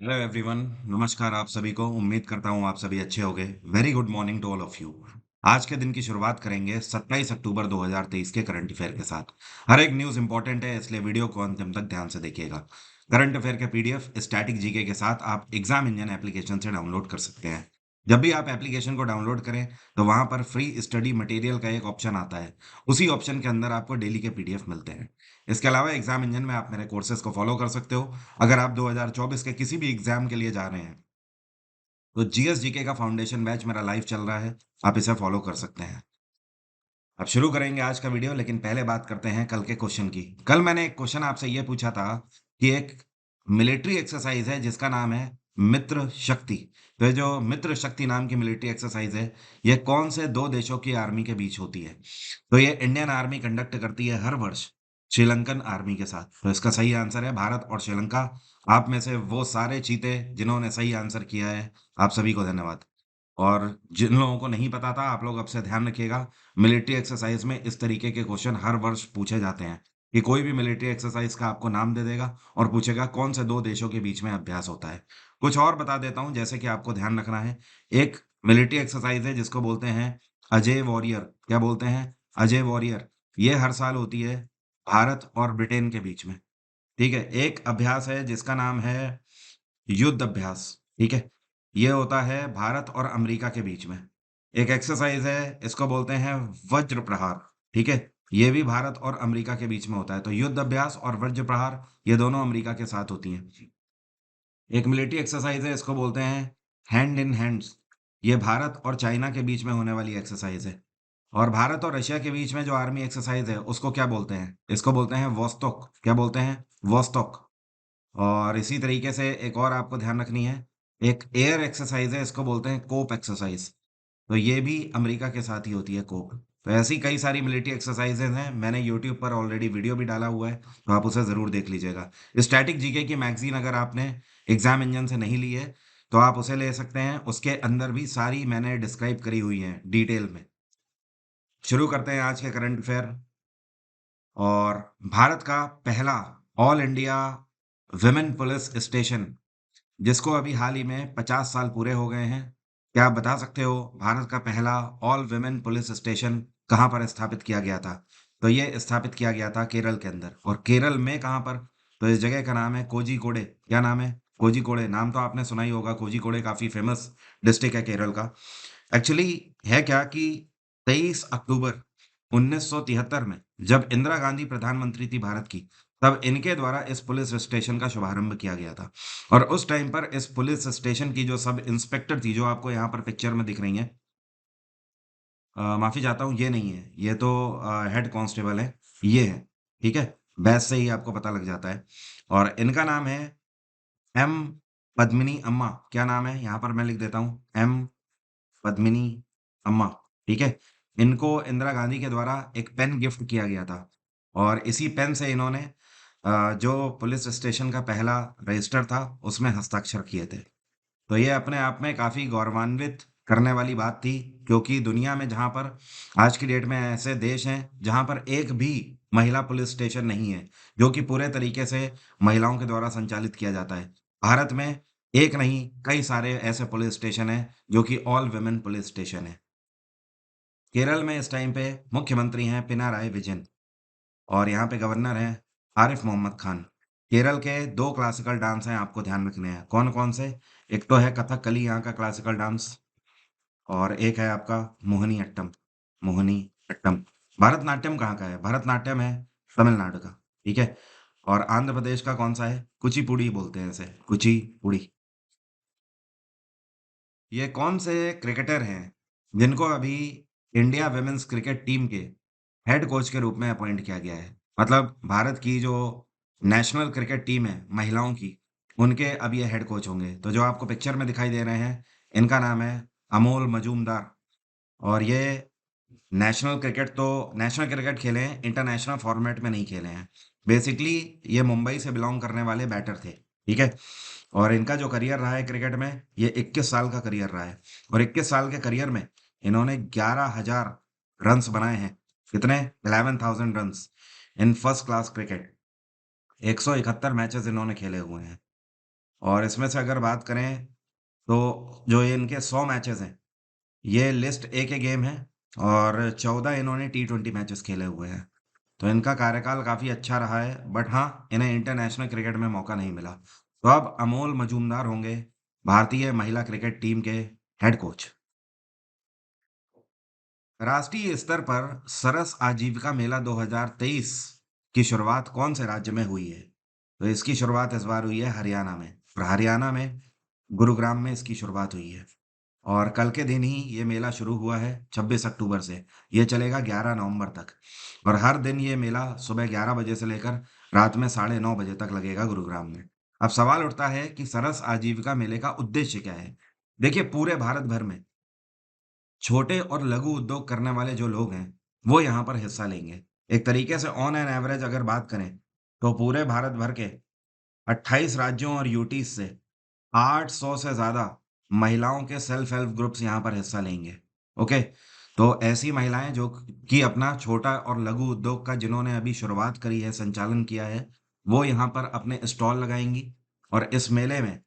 Hello everyone. नमस्कार आप सभी को। उम्मीद करता हूँ आप सभी अच्छे होंगे। Very good morning to all of you. आज के दिन की शुरुआत करेंगे 27 अक्टूबर 2023 के करंट अफेयर के साथ। हर एक न्यूज़ इंपॉर्टेंट है, इसलिए वीडियो को अंतिम तक ध्यान से देखिएगा। करंट अफेयर के पीडीएफ स्टैटिक जीके के साथ आप एग्जाम इंजन एप्लीकेशन से डाउनलोड कर सकते हैं। जब भी आप एप्लीकेशन को डाउनलोड करें तो वहां पर फ्री स्टडी मटेरियल का एक ऑप्शन आता है। उसी ऑप्शन के अंदर आपको डेली के पीडीएफ मिलते हैं। इसके अलावा एग्जाम इंजन में आप मेरे कोर्सेज को फॉलो कर सकते हो। अगर आप 2024 के किसी भी एग्जाम के लिए जा रहे हैं तो जीएस जीके का फाउंडेशन बैच मेरा लाइव चल रहा है, आप इसे फॉलो कर सकते हैं। अब शुरू करेंगे आज का वीडियो, लेकिन पहले बात करते हैं कल के क्वेश्चन की। कल मैंने एक क्वेश्चन आपसे ये पूछा था कि एक मिलिट्री एक्सरसाइज है जिसका नाम है मित्र शक्ति। तो ये जो मित्र शक्ति नाम की मिलिट्री एक्सरसाइज है, ये कौन से दो देशों की आर्मी के बीच होती है? तो ये इंडियन आर्मी कंडक्ट करती है हर वर्ष श्रीलंकन आर्मी के साथ। तो इसका सही आंसर है भारत और श्रीलंका। आप में से वो सारे चीते जिन्होंने सही आंसर किया है, आप सभी को धन्यवाद। और जिन लोगों को नहीं पता था, आप लोग अब से ध्यान रखिएगा। मिलिट्री एक्सरसाइज में इस तरीके के क्वेश्चन हर वर्ष पूछे जाते हैं कि कोई भी मिलिट्री एक्सरसाइज का आपको नाम दे देगा और पूछेगा कौन से दो देशों के बीच में अभ्यास होता है। कुछ और बता देता हूं जैसे कि आपको ध्यान रखना है। एक मिलिट्री एक्सरसाइज है जिसको बोलते हैं अजय वॉरियर। क्या बोलते हैं? अजय वॉरियर। ये हर साल होती है भारत और ब्रिटेन के बीच में। ठीक है। एक अभ्यास है जिसका नाम है युद्ध अभ्यास। ठीक है। ये होता है भारत और अमेरिका के बीच में। एक एक्सरसाइज है, इसको बोलते हैं वज्र प्रहार। ठीक है। ये भी भारत और अमेरिका के बीच में होता है। तो युद्ध अभ्यास और वज्र प्रहार ये दोनों अमेरिका के साथ होती हैं। एक मिलिट्री एक्सरसाइज है, इसको बोलते हैं हैंड इन हैंड्स। ये भारत और चाइना के बीच में होने वाली एक्सरसाइज है। और भारत और रशिया के बीच में जो आर्मी एक्सरसाइज है उसको क्या बोलते हैं? इसको बोलते हैं वोस्तोक। क्या बोलते हैं? वोस्तोक। और इसी तरीके से एक और आपको ध्यान रखनी है। एक एयर एक्सरसाइज है, इसको बोलते हैं कोप एक्सरसाइज। तो ये भी अमेरिका के साथ ही होती है, कोप। तो ऐसी कई सारी मिलिट्री एक्सरसाइजेज हैं, मैंने यूट्यूब पर ऑलरेडी वीडियो भी डाला हुआ है, तो आप उसे ज़रूर देख लीजिएगा। स्टैटिक जीके की मैगजीन अगर आपने एग्जाम इंजन से नहीं ली है तो आप उसे ले सकते हैं। उसके अंदर भी सारी मैंने डिस्क्राइब करी हुई हैं डिटेल में। शुरू करते हैं आज के करंट अफेयर। और भारत का पहला all India women police station, जिसको अभी हाल ही में 50 साल पूरे हो गए हैं। क्या आप बता सकते हो भारत का पहला ऑल वुमेन पुलिस स्टेशन कहाँ पर स्थापित किया गया था? तो ये स्थापित किया गया था केरल के अंदर। और केरल में कहाँ पर? तो इस जगह का नाम है कोझिकोडे। क्या नाम है? कोझिकोडे। नाम तो आपने सुना ही होगा, कोझिकोडे काफी फेमस डिस्ट्रिक्ट है केरल का। एक्चुअली है क्या कि 23 अक्टूबर 1973 में जब इंदिरा गांधी प्रधानमंत्री थी भारत की, तब इनके द्वारा इस पुलिस स्टेशन का शुभारंभ किया गया था। और उस टाइम पर इस पुलिस स्टेशन की जो सब इंस्पेक्टर थी, जो आपको यहाँ पर पिक्चर में दिख रही हैं, माफी चाहता हूँ, ये नहीं है, ये तो हेड कांस्टेबल है, ये है। ठीक है। बैच से ही आपको पता लग जाता है। और इनका नाम है एम पद्मिनी अम्मा। क्या नाम है? यहाँ पर मैं लिख देता हूँ, एम पद्मिनी अम्मा। ठीक है। इनको इंदिरा गांधी के द्वारा एक पेन गिफ्ट किया गया था। और इसी पेन से इन्होंने जो पुलिस स्टेशन का पहला रजिस्टर था उसमें हस्ताक्षर किए थे। तो ये अपने आप में काफी गौरवान्वित करने वाली बात थी, क्योंकि दुनिया में जहां पर आज की डेट में ऐसे देश हैं जहां पर एक भी महिला पुलिस स्टेशन नहीं है जो कि पूरे तरीके से महिलाओं के द्वारा संचालित किया जाता है। भारत में एक नहीं, कई सारे ऐसे पुलिस स्टेशन हैं जो कि ऑल वुमेन पुलिस स्टेशन है। केरल में इस टाइम पे मुख्यमंत्री हैं पिनाराई विजयन। और यहाँ पे गवर्नर हैं आरिफ मोहम्मद खान। केरल के दो क्लासिकल डांस हैं, आपको ध्यान रखने हैं। कौन कौन से? एक तो है कथकली, यहाँ का क्लासिकल डांस। और एक है आपका मोहिनी अट्टम। मोहिनी अट्टम। भरतनाट्यम कहाँ का है? भरतनाट्यम है तमिलनाडु का। ठीक है। और आंध्र प्रदेश का कौन सा है? कुचिपुड़ी बोलते हैं इसे, कुचिपुड़ी। ये कौन से क्रिकेटर हैं जिनको अभी इंडिया वुमेन्स क्रिकेट टीम के हेड कोच के रूप में अपॉइंट किया गया है? मतलब भारत की जो नेशनल क्रिकेट टीम है महिलाओं की, उनके अब ये हेड कोच होंगे। तो जो आपको पिक्चर में दिखाई दे रहे हैं, इनका नाम है अमोल मजूमदार। और ये नेशनल क्रिकेट खेले हैं, इंटरनेशनल फॉर्मेट में नहीं खेले हैं। बेसिकली ये मुंबई से बिलोंग करने वाले बैटर थे। ठीक है। और इनका जो करियर रहा है क्रिकेट में, ये 21 साल का करियर रहा है। और 21 साल के करियर में इन्होंने 11,000 रन्स बनाए हैं। कितने? 11,000 runs in first class cricket. 171 matches इन्होंने खेले हुए हैं। और इसमें से अगर बात करें तो जो ये इनके 100 मैचेस हैं, ये लिस्ट ए के गेम है और 14 इन्होंने टी20 मैचेस खेले हुए हैं। तो इनका कार्यकाल काफ़ी अच्छा रहा है, बट हाँ, इन्हें इंटरनेशनल क्रिकेट में मौका नहीं मिला। तो अब अमोल मजूमदार होंगे भारतीय महिला क्रिकेट टीम के हेड कोच। राष्ट्रीय स्तर पर सरस आजीविका मेला 2023 की शुरुआत कौन से राज्य में हुई है? तो इसकी शुरुआत इस बार हुई है हरियाणा में, और हरियाणा में गुरुग्राम में इसकी शुरुआत हुई है। और कल के दिन ही ये मेला शुरू हुआ है 26 अक्टूबर से। ये चलेगा 11 नवंबर तक, और हर दिन ये मेला सुबह 11 बजे से लेकर रात में 9:30 बजे तक लगेगा गुरुग्राम में। अब सवाल उठता है कि सरस आजीविका मेले का उद्देश्य क्या है? देखिए, पूरे भारत भर में छोटे और लघु उद्योग करने वाले जो लोग हैं, वो यहाँ पर हिस्सा लेंगे। एक तरीके से ऑन एन एवरेज अगर बात करें, तो पूरे भारत भर के 28 राज्यों और यूटीज़ से 800 से ज़्यादा महिलाओं के सेल्फ हेल्प ग्रुप्स यहाँ पर हिस्सा लेंगे। ओके? तो ऐसी महिलाएँ जो कि अपना छोटा और लघु उद्योग का जिन्होंने अभी शुरुआत करी है, संचालन किया है, वो यहाँ पर अपने स्टॉल लगाएँगी। और इस मेले में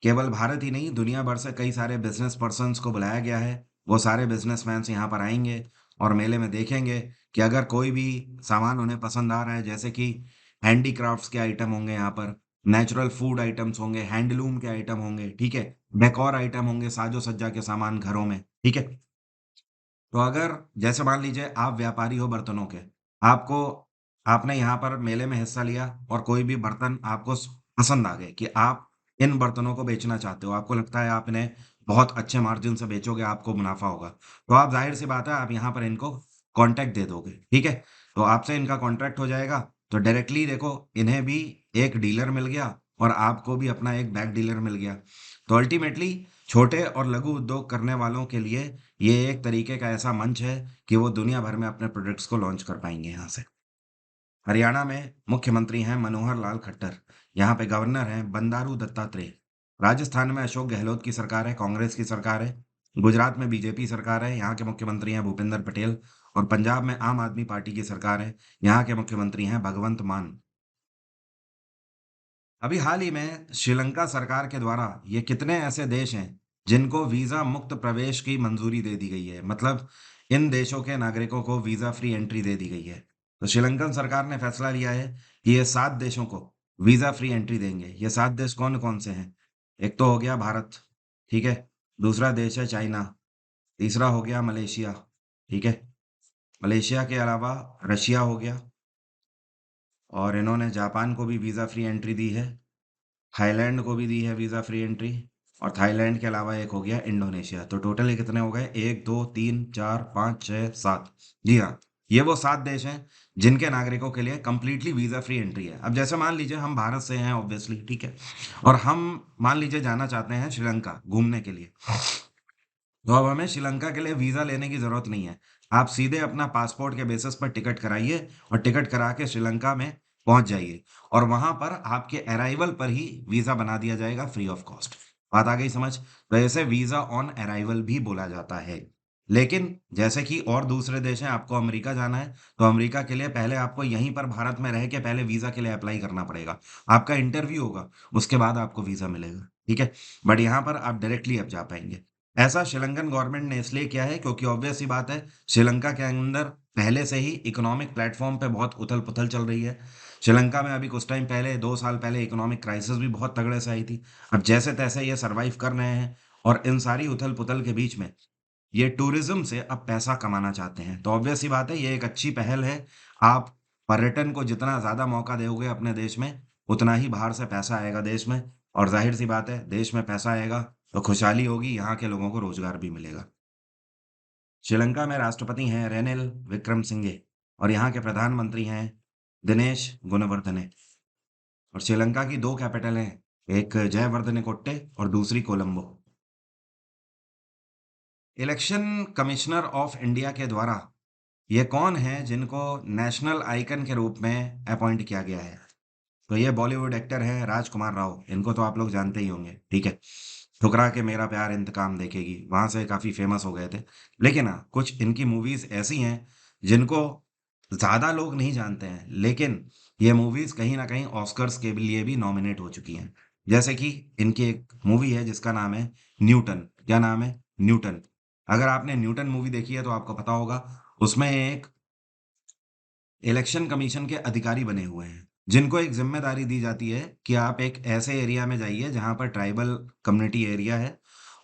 केवल भारत ही नहीं, दुनिया भर से कई सारे बिजनेस पर्सन्स को बुलाया गया है। वो सारे बिजनेसमैन यहाँ पर आएँगे और मेले में देखेंगे कि अगर कोई भी सामान उन्हें पसंद आ रहा है, जैसे कि हैंडीक्राफ्ट्स के आइटम होंगे यहाँ पर, नेचुरल फूड आइटम्स होंगे, हैंडलूम के आइटम होंगे, ठीक है? डेकोर आइटम होंगे, साजो-सज्जा के सामान घरों में, ठीक है? तो अगर जैसे मान लीजिए आप व्यापारी हो बर्तनों के, आपको आपने यहाँ पर मेले में हिस्सा लिया और कोई भी बर्तन आपको पसंद आ गए कि आप इन बर्तनों को बेचना चाहते हो, आपको लगता है आप इन्हें बहुत अच्छे मार्जिन से बेचोगे, आपको मुनाफा होगा, तो आप जाहिर सी बात है आप यहाँ पर इनको कॉन्टैक्ट दे दोगे, ठीक है? तो आपसे इनका कॉन्ट्रैक्ट हो जाएगा, तो डायरेक्टली देखो इन्हें भी एक डीलर मिल गया और आपको भी अपना एक बैक डीलर मिल गया। तो अल्टीमेटली छोटे और लघु उद्योग करने वालों के लिए ये एक तरीके का ऐसा मंच है कि वो दुनिया भर में अपने प्रोडक्ट्स को लॉन्च कर पाएँगे यहाँ से। हरियाणा में मुख्यमंत्री हैं मनोहर लाल खट्टर, यहाँ पे गवर्नर हैं बंडारू दत्तात्रेय। राजस्थान में अशोक गहलोत की सरकार है, कांग्रेस की सरकार है। गुजरात में बीजेपी सरकार है, यहाँ के मुख्यमंत्री हैं भूपेंद्र पटेल। और पंजाब में आम आदमी पार्टी की सरकार है, यहाँ के मुख्यमंत्री हैं भगवंत मान। अभी हाल ही में श्रीलंका सरकार के द्वारा ये कितने ऐसे देश हैं जिनको वीजा मुक्त प्रवेश की मंजूरी दे दी गई है, मतलब इन देशों के नागरिकों को वीजा फ्री एंट्री दे दी गई है। तो श्रीलंकन सरकार ने फैसला लिया है कि ये 7 देशों को वीजा फ्री एंट्री देंगे। ये 7 देश कौन कौन से हैं? एक तो हो गया भारत, ठीक है? दूसरा देश है चाइना। तीसरा हो गया मलेशिया, ठीक है? मलेशिया के अलावा रशिया हो गया, और इन्होंने जापान को भी वीजा फ्री एंट्री दी है। थाईलैंड को भी दी है वीज़ा फ्री एंट्री, और थाईलैंड के अलावा एक हो गया इंडोनेशिया। तो टोटल ये कितने हो गए? 1, 2, 3, 4, 5, 6, 7। जी हाँ, ये वो 7 देश हैं जिनके नागरिकों के लिए कंप्लीटली वीज़ा फ्री एंट्री है। अब जैसे मान लीजिए हम भारत से हैं ऑब्वियसली, ठीक है? और हम मान लीजिए जाना चाहते हैं श्रीलंका घूमने के लिए। तो अब हमें श्रीलंका के लिए वीज़ा लेने की ज़रूरत नहीं है। आप सीधे अपना पासपोर्ट के बेसिस पर टिकट कराइए और टिकट करा के श्रीलंका में पहुँच जाइए, और वहाँ पर आपके अराइवल पर ही वीज़ा बना दिया जाएगा फ्री ऑफ कॉस्ट। बात आ गई समझ? तो इसे वीज़ा ऑन अराइवल भी बोला जाता है। लेकिन जैसे कि और दूसरे देश हैं, आपको अमेरिका जाना है, तो अमेरिका के लिए पहले आपको यहीं पर भारत में रह के पहले वीज़ा के लिए अप्लाई करना पड़ेगा। आपका इंटरव्यू होगा, उसके बाद आपको वीज़ा मिलेगा, ठीक है? बट यहाँ पर आप डायरेक्टली अब जा पाएँगे। ऐसा श्रीलंकन गवर्नमेंट ने इसलिए किया है क्योंकि ऑब्वियस सी बात है, श्रीलंका के अंदर पहले से ही इकोनॉमिक प्लेटफॉर्म पे बहुत उथल-पुथल चल रही है। श्रीलंका में अभी कुछ टाइम पहले, 2 साल पहले इकोनॉमिक क्राइसिस भी बहुत तगड़े से आई थी। अब जैसे-तैसे ये सर्वाइव कर रहे हैं, और इन सारी उथल-पुथल के बीच में ये टूरिज्म से अब पैसा कमाना चाहते हैं। तो ऑब्वियस सी बात है, ये एक अच्छी पहल है। आप पर्यटन को जितना ज़्यादा मौका दोगे अपने देश में, उतना ही बाहर से पैसा आएगा देश में, और ज़ाहिर-सी बात है, देश में पैसा आएगा तो खुशहाली होगी, यहाँ के लोगों को रोज़गार भी मिलेगा। श्रीलंका में राष्ट्रपति हैं रेनिल विक्रमसिंघे, और यहाँ के प्रधानमंत्री हैं दिनेश गुणवर्धने। और श्रीलंका की 2 कैपिटल हैं, एक जयवर्धने और दूसरी Colombo. Election commissioner of India के द्वारा ये कौन है जिनको नेशनल आइकन के रूप में अपॉइंट किया गया है? तो ये बॉलीवुड एक्टर हैं राजकुमार राव। इनको तो आप लोग जानते ही होंगे, ठीक है? ठुकरा के मेरा प्यार इंतकाम देखेगी, वहां से काफी फेमस हो गए थे। लेकिन हाँ, कुछ इनकी मूवीज ऐसी हैं जिनको ज्यादा लोग नहीं जानते हैं, लेकिन ये मूवीज कहीं ना कहीं ऑस्कर्स के लिए भी नॉमिनेट हो चुकी हैं। जैसे कि इनकी एक मूवी है जिसका नाम है न्यूटन। क्या नाम है? न्यूटन। अगर आपने न्यूटन मूवी देखी है तो आपको पता होगा, उसमें एक इलेक्शन कमीशन के अधिकारी बने हुए हैं, जिनको एक जिम्मेदारी दी जाती है कि आप एक ऐसे एरिया में जाइए जहां पर ट्राइबल कम्युनिटी एरिया है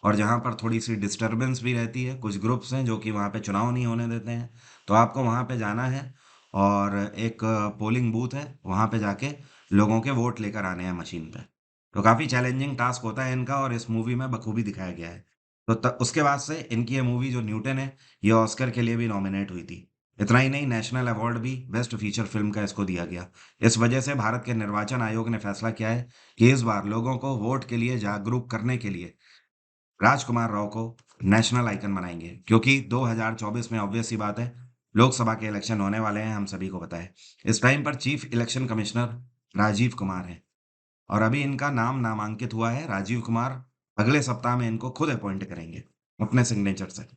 और जहां पर थोड़ी सी डिस्टरबेंस भी रहती है। कुछ ग्रुप्स हैं जो कि वहां पे चुनाव नहीं होने देते हैं। तो आपको वहां पे जाना है और एक पोलिंग बूथ है, वहां पे जाके लोगों के वोट लेकर आने हैं मशीन पे। तो काफ़ी चैलेंजिंग टास्क होता है इनका और इस मूवी में बखूबी दिखाया गया है। तो उसके बाद से इनकी ये मूवी जो न्यूटन है, ये ऑस्कर के लिए भी नॉमिनेट हुई थी। इतना ही नहीं, नेशनल अवार्ड भी बेस्ट फीचर फिल्म का इसको दिया गया। इस वजह से भारत के निर्वाचन आयोग ने फैसला किया है कि इस बार लोगों को वोट के लिए जागरूक करने के लिए राजकुमार राव को नेशनल आइकन बनाएंगे, क्योंकि 2024 में ऑब्वियस सी बात है, लोकसभा के इलेक्शन होने वाले हैं, हम सभी को पता है। इस टाइम पर chief election commissioner Rajiv Kumar हैं और अभी इनका नाम नामांकित हुआ है। राजीव कुमार अगले सप्ताह में इनको खुद अपॉइंट करेंगे अपने सिग्नेचर से।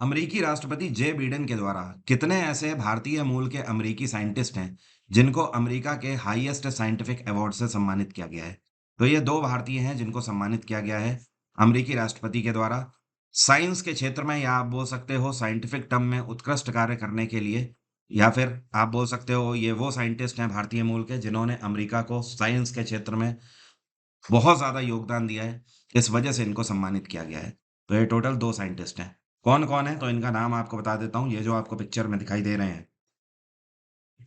अमेरिकी राष्ट्रपति जे बिडेन के द्वारा कितने ऐसे भारतीय मूल के अमेरिकी साइंटिस्ट हैं जिनको अमेरिका के हाईएस्ट साइंटिफिक अवार्ड से सम्मानित किया गया है? तो ये दो भारतीय हैं जिनको सम्मानित किया गया है अमेरिकी राष्ट्रपति के द्वारा साइंस के क्षेत्र में, या आप बोल सकते हो साइंटिफिक टर्म में उत्कृष्ट कार्य करने के लिए, या फिर आप बोल सकते हो ये वो साइंटिस्ट हैं भारतीय मूल के जिन्होंने अमेरिका को साइंस के क्षेत्र में बहुत ज़्यादा योगदान दिया है। इस वजह से इनको सम्मानित किया गया है। तो ये टोटल 2 साइंटिस्ट हैं। कौन-कौन है? तो इनका नाम आपको बता देता हूँ। ये जो आपको पिक्चर में दिखाई दे रहे हैं,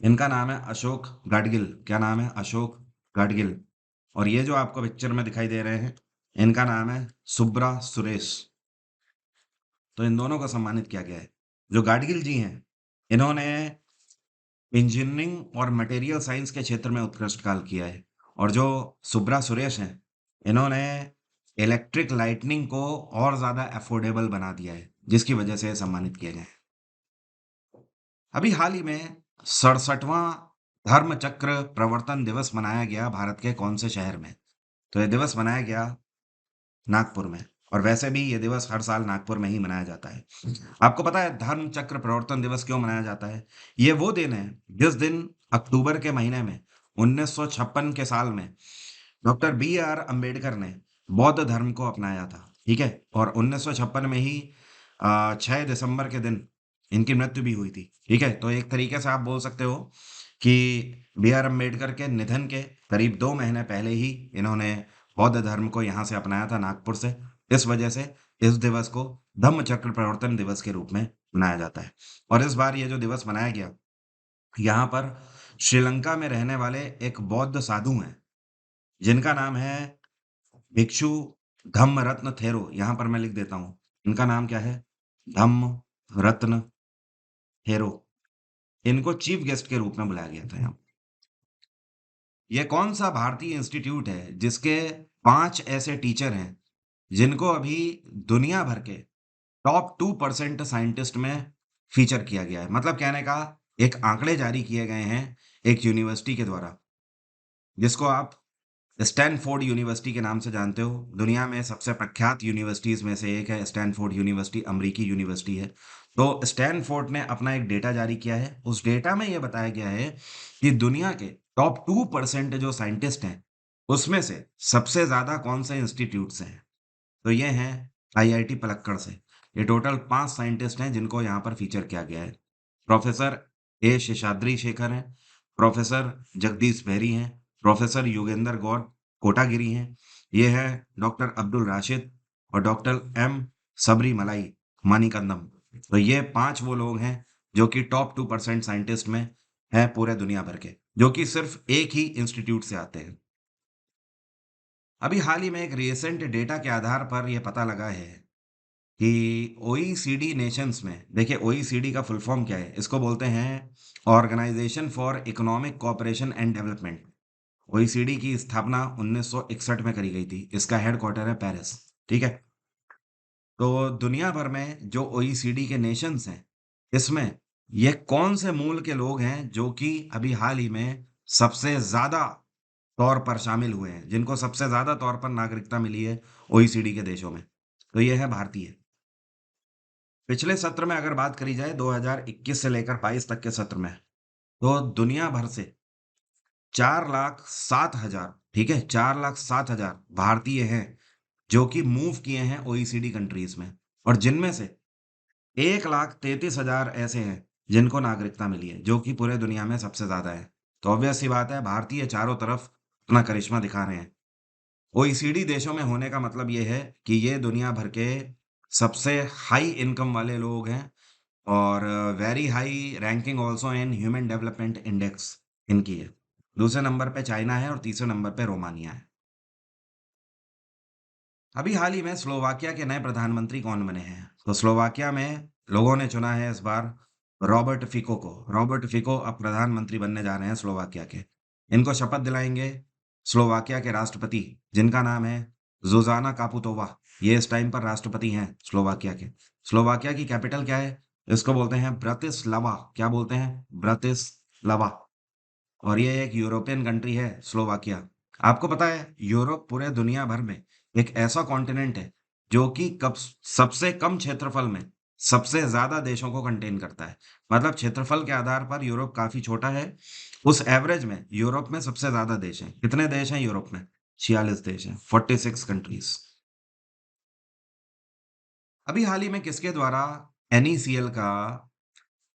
इनका नाम है अशोक गाडगिल। क्या नाम है? अशोक गाडगिल। और ये जो आपको पिक्चर में दिखाई दे रहे हैं, इनका नाम है सुब्रा सुरेश। तो इन दोनों को सम्मानित किया गया है। जो गाडगिल जी हैं, इन्होंने इंजीनियरिंग और मटेरियल साइंस के क्षेत्र में उत्कृष्ट कार्य किया है। और जो सुब्रा सुरेश हैं, इन्होंने इलेक्ट्रिक लाइटनिंग को और ज़्यादा अफोर्डेबल बना दिया है, जिसकी वजह से ये सम्मानित किए गए हैं। अभी हाल ही में 67वां धर्म चक्र प्रवर्तन दिवस मनाया गया भारत के कौन से शहर में? तो ये दिवस मनाया गया नागपुर में। और वैसे भी ये दिवस हर साल नागपुर में ही मनाया जाता है। आपको पता है धर्म चक्र प्रवर्तन दिवस क्यों मनाया जाता है? ये वो दिन है जिस दिन अक्टूबर के महीने में 1956 के साल में डॉक्टर बी आर अंबेडकर ने बौद्ध धर्म को अपनाया था। ठीक है? और 1956 में ही 6 दिसंबर के दिन इनकी मृत्यु भी हुई थी। ठीक है? तो एक तरीके से आप बोल सकते हो कि बी आर अम्बेडकर के निधन के करीब 2 महीने पहले ही इन्होंने बौद्ध धर्म को यहाँ से अपनाया था, नागपुर से। इस वजह से इस दिवस को धम्म चक्र प्रवर्तन दिवस के रूप में मनाया जाता है। और इस बार ये जो दिवस मनाया गया, यहाँ पर श्रीलंका में रहने वाले एक बौद्ध साधु हैं, जिनका नाम है भिक्षु धम्म रत्न थेरो। यहाँ पर मैं लिख देता हूँ, इनका नाम क्या है? धम्म रत्न थेरो। इनको चीफ गेस्ट के रूप में बुलाया गया था यहाँ। ये कौन सा भारतीय इंस्टीट्यूट है जिसके 5 ऐसे टीचर हैं जिनको अभी दुनिया भर के टॉप 2% साइंटिस्ट में फीचर किया गया है? मतलब कहने का एक आंकड़े जारी किए गए हैं एक यूनिवर्सिटी के द्वारा, जिसको आप स्टैनफोर्ड यूनिवर्सिटी के नाम से जानते हो। दुनिया में सबसे प्रख्यात यूनिवर्सिटीज में से एक है स्टैनफोर्ड यूनिवर्सिटी, अमेरिकी यूनिवर्सिटी है। तो स्टैनफोर्ड ने अपना एक डेटा जारी किया है। उस डेटा में यह बताया गया है कि दुनिया के टॉप 2% जो साइंटिस्ट हैं, उसमें से सबसे ज्यादा कौन से इंस्टीट्यूट से हैं? तो ये हैं आईआईटी पलक्कड़ से। ये टोटल 5 साइंटिस्ट हैं जिनको यहाँ पर फीचर किया गया है। प्रोफेसर ए शेषाद्री शेखर हैं, प्रोफेसर जगदीश बेरी हैं, प्रोफेसर योगेंद्र गौर कोटागिरी हैं, ये है डॉक्टर अब्दुल राशिद और डॉक्टर एम सबरी मलाई मानिकंदम। तो ये 5 वो लोग हैं जो कि टॉप 2% साइंटिस्ट में हैं पूरे दुनिया भर के, जो कि सिर्फ एक ही इंस्टीट्यूट से आते हैं। अभी हाल ही में एक रिसेंट डेटा के आधार पर यह पता लगा है कि ओईसीडी नेशंस में, देखिए ओईसीडी का फुल फॉर्म क्या है? इसको बोलते हैं organisation for economic cooperation and development. OECD की स्थापना 1961 में करी गई थी। इसका हेडक्वार्टर है पेरिस। ठीक है? तो दुनिया भर में जो ओईसीडी के नेशंस हैं, इसमें ये कौन से मूल के लोग हैं जो कि अभी हाल ही में सबसे ज्यादा तौर पर शामिल हुए हैं, जिनको सबसे ज्यादा तौर पर नागरिकता मिली है ओईसीडी के देशों में? तो ये है भारतीय। पिछले सत्र में अगर बात करी जाए 2021 से लेकर 22 तक के सत्र में, तो दुनिया भर से 4,07,000, ठीक है, 4,07,000 भारतीय हैं जो कि मूव किए हैं ओईसीडी कंट्रीज में, और जिनमें से 1,33,000 ऐसे हैं जिनको नागरिकता मिली है, जो कि पूरे दुनिया में सबसे ज्यादा है। तो ऑब्वियस सी बात है, भारतीय चारों तरफ अपना करिश्मा दिखा रहे हैं। ओईसीडी देशों में होने का मतलब ये है कि ये दुनिया भर के सबसे हाई इनकम वाले लोग हैं, और very high ranking also in human development index इनकी है। दूसरे नंबर पे चाइना है और तीसरे नंबर पे रोमानिया है। अभी हाल ही में स्लोवाकिया के नए प्रधानमंत्री कौन बने हैं? तो स्लोवाकिया में लोगों ने चुना है इस बार रॉबर्ट फिको को। रॉबर्ट फिको अब प्रधानमंत्री बनने जा रहे हैं स्लोवाकिया के। इनको शपथ दिलाएंगे स्लोवाकिया के राष्ट्रपति, जिनका नाम है जुजाना कापुतोवा। ये इस टाइम पर राष्ट्रपति हैं स्लोवाकिया के। स्लोवाकिया की कैपिटल क्या है? इसको बोलते हैं ब्रतिस्लावा। क्या बोलते हैं? ब्रतिस्लावा। और ये एक यूरोपियन कंट्री है स्लोवाकिया। आपको पता है यूरोप पूरे दुनिया भर में एक ऐसा कॉन्टिनेंट है जो कि कब सबसे कम क्षेत्रफल में सबसे ज्यादा देशों को कंटेन करता है। मतलब क्षेत्रफल के आधार पर यूरोप काफी छोटा है। उस एवरेज में यूरोप में सबसे ज्यादा देश हैं। कितने देश हैं यूरोप में? 46 देश हैं, 46 कंट्रीज। अभी हाल ही में किसके द्वारा एनईसीएल का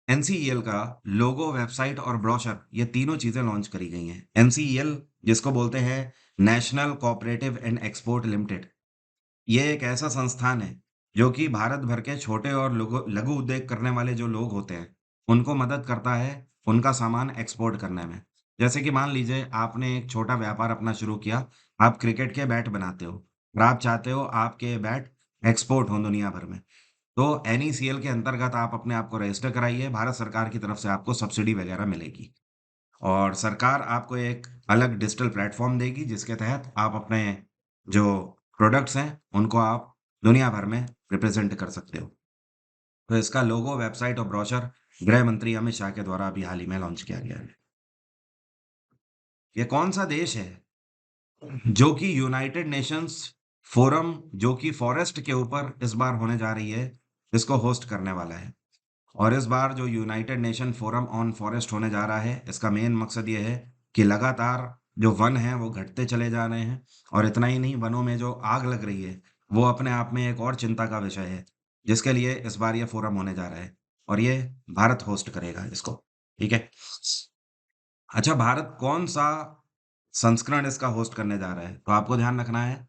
एनसीईएल का लोगो, वेबसाइट और ब्रोशर, ये तीनों चीजें लॉन्च करी गई हैं। एनसीईएल जिसको बोलते हैं national cooperative and export limited, ये एक ऐसा संस्थान है जो कि भारत भर के छोटे और लघु लघु उद्योग करने वाले जो लोग होते हैं उनको मदद करता है उनका सामान एक्सपोर्ट करने में। जैसे कि मान लीजिए आपने एक छोटा व्यापार अपना शुरू किया, आप क्रिकेट के बैट बनाते हो और आप चाहते हो आपके बैट एक्सपोर्ट हो दुनिया भर में। तो एनईसीएल के अंतर्गत आप अपने आप को रजिस्टर कराइए, भारत सरकार की तरफ से आपको सब्सिडी वगैरह मिलेगी, और सरकार आपको एक अलग डिजिटल प्लेटफॉर्म देगी जिसके तहत आप अपने जो प्रोडक्ट्स हैं उनको आप दुनिया भर में रिप्रेजेंट कर सकते हो। तो इसका लोगो, वेबसाइट और ब्रोशर गृह मंत्री अमित शाह के द्वारा अभी हाल ही में लॉन्च किया गया है। ये कौन सा देश है जो कि यूनाइटेड नेशंस फोरम, जो कि फॉरेस्ट के ऊपर इस बार होने जा रही है, इसको होस्ट करने वाला है? और इस बार जो United nation forum on forest होने जा रहा है, इसका मेन मकसद ये है कि लगातार जो वन हैं वो घटते चले जा रहे हैं, और इतना ही नहीं, वनों में जो आग लग रही है वो अपने आप में एक और चिंता का विषय है, जिसके लिए इस बार ये फोरम होने जा रहा है, और ये भारत होस्ट करेगा इसको। ठीक है। अच्छा, भारत कौन सा संस्करण इसका होस्ट करने जा रहा है? तो आपको ध्यान रखना है,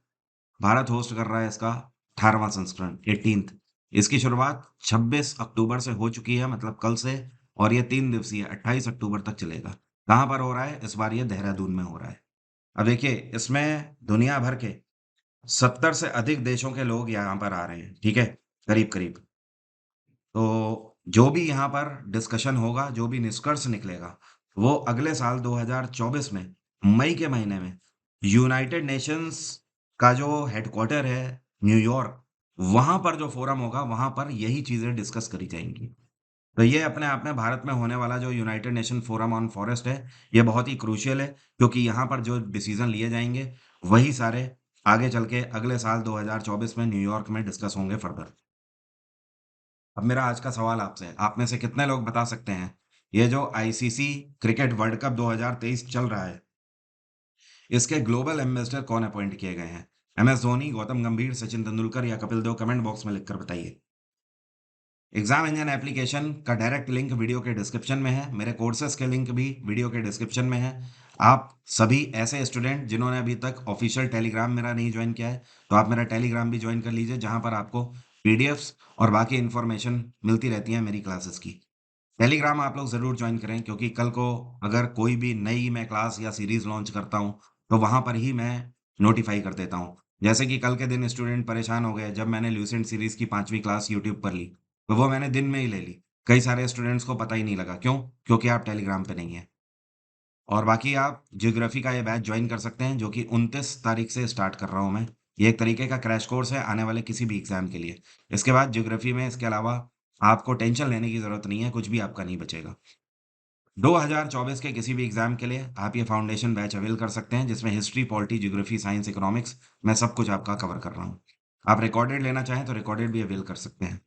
भारत होस्ट कर रहा है इसका 18वां संस्करण, 18th। इसकी शुरुआत 26 अक्टूबर से हो चुकी है, मतलब कल से, और ये 3 दिवसीय 28 अक्टूबर तक चलेगा। कहाँ पर हो रहा है? इस बार ये देहरादून में हो रहा है। अब देखिए, इसमें दुनिया भर के 70 से अधिक देशों के लोग यहाँ पर आ रहे हैं, ठीक है, करीब करीब। तो जो भी यहाँ पर डिस्कशन होगा, जो भी निष्कर्ष निकलेगा, वो अगले साल 2024 में मई के महीने में यूनाइटेड नेशंस का जो हेडक्वार्टर है न्यूयॉर्क, वहां पर जो फोरम होगा वहां पर यही चीजें डिस्कस करी जाएंगी। तो ये अपने आप में भारत में होने वाला जो United nation forum on forest है, ये बहुत ही क्रूशियल है, क्योंकि यहाँ पर जो डिसीजन लिए जाएंगे वही सारे आगे चल के अगले साल 2024 में न्यूयॉर्क में डिस्कस होंगे फर्दर। अब मेरा आज का सवाल आपसे है, आप में से कितने लोग बता सकते हैं ये जो आईसीसी क्रिकेट वर्ल्ड कप 2023 चल रहा है, इसके ग्लोबल एम्बेसडर कौन अपॉइंट किए गए हैं? एमएस धोनी, गौतम गंभीर, सचिन तेंदुलकर या कपिल देव? कमेंट बॉक्स में लिखकर बताइए। एग्जाम इंजन एप्लीकेशन का डायरेक्ट लिंक वीडियो के डिस्क्रिप्शन में है, मेरे कोर्सेज के लिंक भी वीडियो के डिस्क्रिप्शन में है। आप सभी ऐसे स्टूडेंट जिन्होंने अभी तक ऑफिशियल टेलीग्राम मेरा नहीं ज्वाइन किया है, तो आप मेरा टेलीग्राम भी ज्वाइन कर लीजिए, जहां पर आपको पीडीएफ्स और बाकी इन्फॉर्मेशन मिलती रहती है मेरी क्लासेस की। टेलीग्राम आप लोग ज़रूर ज्वाइन करें, क्योंकि कल को अगर कोई भी नई मैं क्लास या सीरीज़ लॉन्च करता हूँ, तो वहाँ पर ही मैं नोटिफाई कर देता हूँ। जैसे कि कल के दिन स्टूडेंट परेशान हो गए जब मैंने ल्यूसेंट सीरीज़ की 5वीं क्लास यूट्यूब पर ली, तो वो मैंने दिन में ही ले ली। कई सारे स्टूडेंट्स को पता ही नहीं लगा। क्यों? क्योंकि आप टेलीग्राम पे नहीं हैं। और बाकी आप ज्योग्राफी का ये बैच ज्वाइन कर सकते हैं, जो कि 29 तारीख से स्टार्ट कर रहा हूँ मैं। ये एक तरीके का क्रैश कोर्स है आने वाले किसी भी एग्जाम के लिए। इसके बाद ज्योग्राफी में इसके अलावा आपको टेंशन लेने की ज़रूरत नहीं है, कुछ भी आपका नहीं बचेगा। 2024 के किसी भी एग्जाम के लिए आप ये फाउंडेशन बैच अवेल कर सकते हैं, जिसमें history, polity, geography, science, economics, मैं सब कुछ आपका कवर कर रहा हूँ। आप रिकॉर्डेड लेना चाहें तो रिकॉर्डेड भी अवेल कर सकते हैं।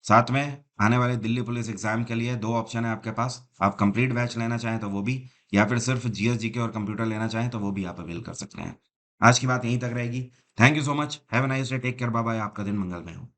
साथ में आने वाले दिल्ली पुलिस एग्जाम के लिए दो ऑप्शन है आपके पास, आप कंप्लीट बैच लेना चाहें तो वो भी, या फिर सिर्फ जीएस जीके और कंप्यूटर लेना चाहें तो वो भी आप अवेल कर सकते हैं। आज की बात यहीं तक रहेगी। Thank you so much. Have a nice day. Take care. Bye bye. आपका दिन मंगलमय हो।